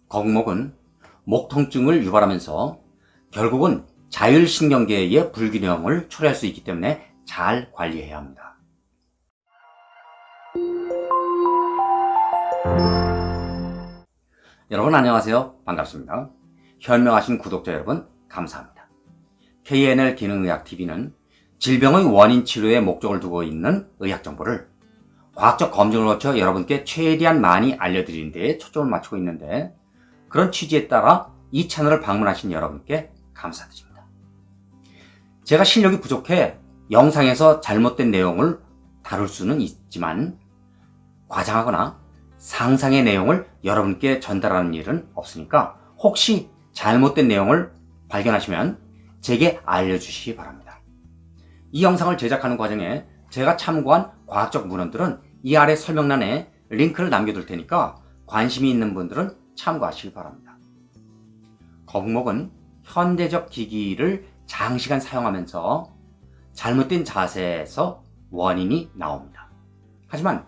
거북목은 목 통증을 유발하면서 결국은 자율신경계의 불균형을 초래할 수 있기 때문에 잘 관리해야 합니다. 여러분 안녕하세요. 반갑습니다. 현명하신 구독자 여러분 감사합니다. KNL 기능의학TV는 질병의 원인 치료에 목적을 두고 있는 의학 정보를 과학적 검증을 거쳐 여러분께 최대한 많이 알려드리는 데에 초점을 맞추고 있는데, 그런 취지에 따라 이 채널을 방문하신 여러분께 감사드립니다. 제가 실력이 부족해 영상에서 잘못된 내용을 다룰 수는 있지만 과장하거나 상상의 내용을 여러분께 전달하는 일은 없으니까 혹시 잘못된 내용을 발견하시면 제게 알려주시기 바랍니다. 이 영상을 제작하는 과정에 제가 참고한 과학적 문헌들은 이 아래 설명란에 링크를 남겨둘 테니까 관심이 있는 분들은 참고하시기 바랍니다. 거북목은 현대적 기기를 장시간 사용하면서 잘못된 자세에서 원인이 나옵니다. 하지만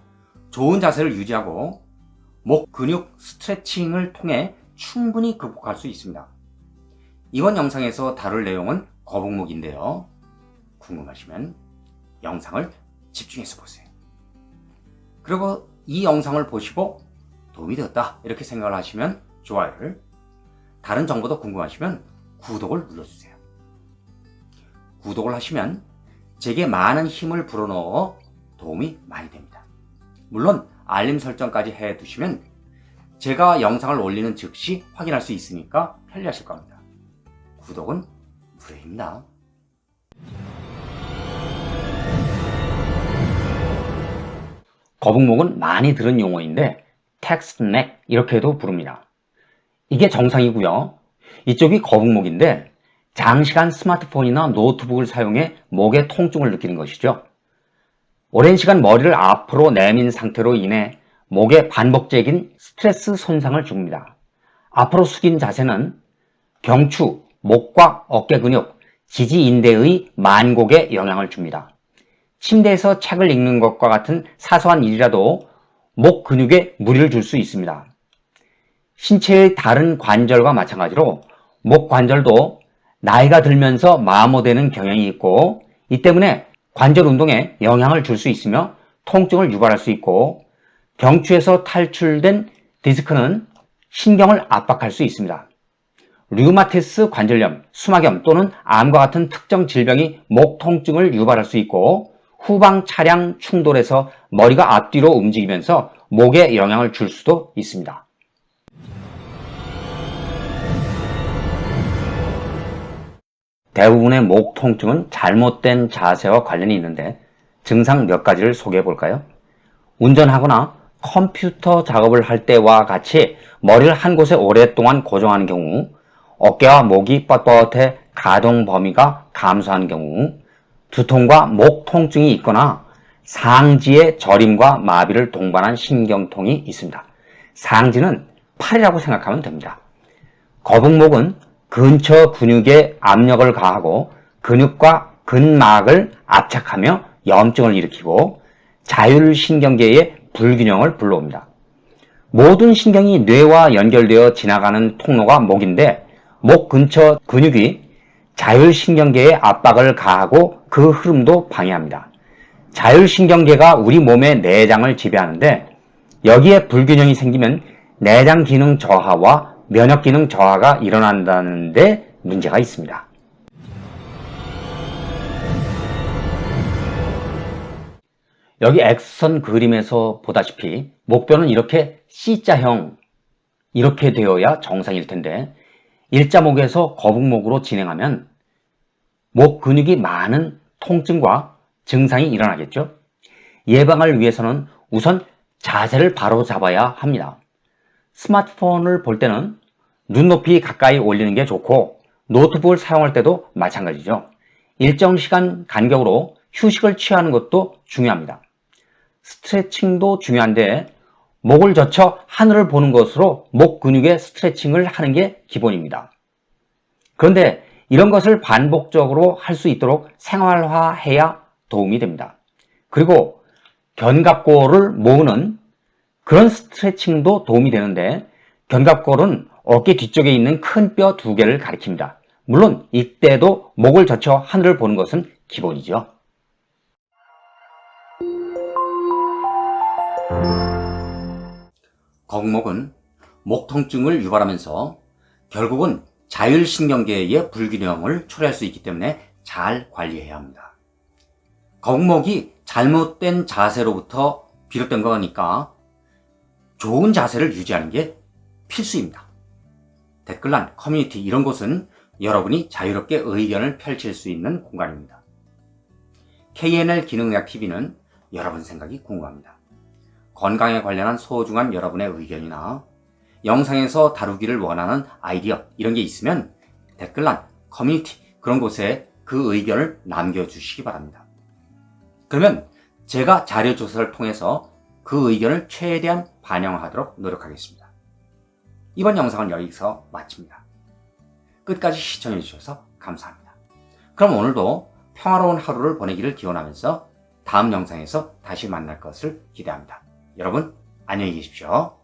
좋은 자세를 유지하고 목 근육 스트레칭을 통해 충분히 극복할 수 있습니다. 이번 영상에서 다룰 내용은 거북목인데요. 궁금하시면 영상을 집중해서 보세요. 그리고 이 영상을 보시고 도움이 되었다 이렇게 생각을 하시면 좋아요를, 다른 정보도 궁금하시면 구독을 눌러주세요. 구독을 하시면 제게 많은 힘을 불어넣어 도움이 많이 됩니다. 물론 알림 설정까지 해두시면 제가 영상을 올리는 즉시 확인할 수 있으니까 편리하실 겁니다. 구독은 무료입니다. 거북목은 많이 들은 용어인데 텍스트넥 이렇게도 부릅니다. 이게 정상이고요. 이쪽이 거북목인데 장시간 스마트폰이나 노트북을 사용해 목의 통증을 느끼는 것이죠. 오랜 시간 머리를 앞으로 내민 상태로 인해 목에 반복적인 스트레스 손상을 줍니다. 앞으로 숙인 자세는 경추, 목과 어깨 근육, 지지인대의 만곡에 영향을 줍니다. 침대에서 책을 읽는 것과 같은 사소한 일이라도 목 근육에 무리를 줄 수 있습니다. 신체의 다른 관절과 마찬가지로 목 관절도 나이가 들면서 마모되는 경향이 있고, 이 때문에 관절 운동에 영향을 줄 수 있으며 통증을 유발할 수 있고, 경추에서 탈출된 디스크는 신경을 압박할 수 있습니다. 류마티스 관절염, 수막염 또는 암과 같은 특정 질병이 목 통증을 유발할 수 있고, 후방 차량 충돌에서 머리가 앞뒤로 움직이면서 목에 영향을 줄 수도 있습니다. 대부분의 목 통증은 잘못된 자세와 관련이 있는데 증상 몇 가지를 소개해 볼까요? 운전하거나 컴퓨터 작업을 할 때와 같이 머리를 한 곳에 오랫동안 고정하는 경우, 어깨와 목이 뻣뻣해 가동 범위가 감소하는 경우, 두통과 목 통증이 있거나 상지에 저림과 마비를 동반한 신경통이 있습니다. 상지는 팔이라고 생각하면 됩니다. 거북목은 근처 근육에 압력을 가하고 근육과 근막을 압착하며 염증을 일으키고 자율신경계의 불균형을 불러옵니다. 모든 신경이 뇌와 연결되어 지나가는 통로가 목인데, 목 근처 근육이 자율신경계에 압박을 가하고 그 흐름도 방해합니다. 자율신경계가 우리 몸의 내장을 지배하는데, 여기에 불균형이 생기면 내장 기능 저하와 면역 기능 저하가 일어난다는 데 문제가 있습니다. 여기 X선 그림에서 보다시피 목뼈는 이렇게 C자형, 이렇게 되어야 정상일 텐데, 일자목에서 거북목으로 진행하면 목 근육이 많은 통증과 증상이 일어나겠죠. 예방을 위해서는 우선 자세를 바로 잡아야 합니다. 스마트폰을 볼 때는 눈높이 가까이 올리는 게 좋고, 노트북을 사용할 때도 마찬가지죠. 일정 시간 간격으로 휴식을 취하는 것도 중요합니다. 스트레칭도 중요한데 목을 젖혀 하늘을 보는 것으로 목 근육의 스트레칭을 하는 게 기본입니다. 그런데 이런 것을 반복적으로 할 수 있도록 생활화해야 도움이 됩니다. 그리고 견갑골을 모으는 그런 스트레칭도 도움이 되는데, 견갑골은 어깨 뒤쪽에 있는 큰 뼈 2개를 가리킵니다. 물론 이때도 목을 젖혀 하늘을 보는 것은 기본이죠. 거북목은 목 통증을 유발하면서 결국은 자율신경계의 불균형을 초래할 수 있기 때문에 잘 관리해야 합니다. 거북목이 잘못된 자세로부터 비롯된 거니까 좋은 자세를 유지하는 게 필수입니다. 댓글란, 커뮤니티 이런 곳은 여러분이 자유롭게 의견을 펼칠 수 있는 공간입니다. KNL 기능의학TV는 여러분 생각이 궁금합니다. 건강에 관련한 소중한 여러분의 의견이나 영상에서 다루기를 원하는 아이디어 이런 게 있으면 댓글란, 커뮤니티 그런 곳에 그 의견을 남겨주시기 바랍니다. 그러면 제가 자료 조사를 통해서 그 의견을 최대한 반영하도록 노력하겠습니다. 이번 영상은 여기서 마칩니다. 끝까지 시청해 주셔서 감사합니다. 그럼 오늘도 평화로운 하루를 보내기를 기원하면서 다음 영상에서 다시 만날 것을 기대합니다. 여러분 안녕히 계십시오.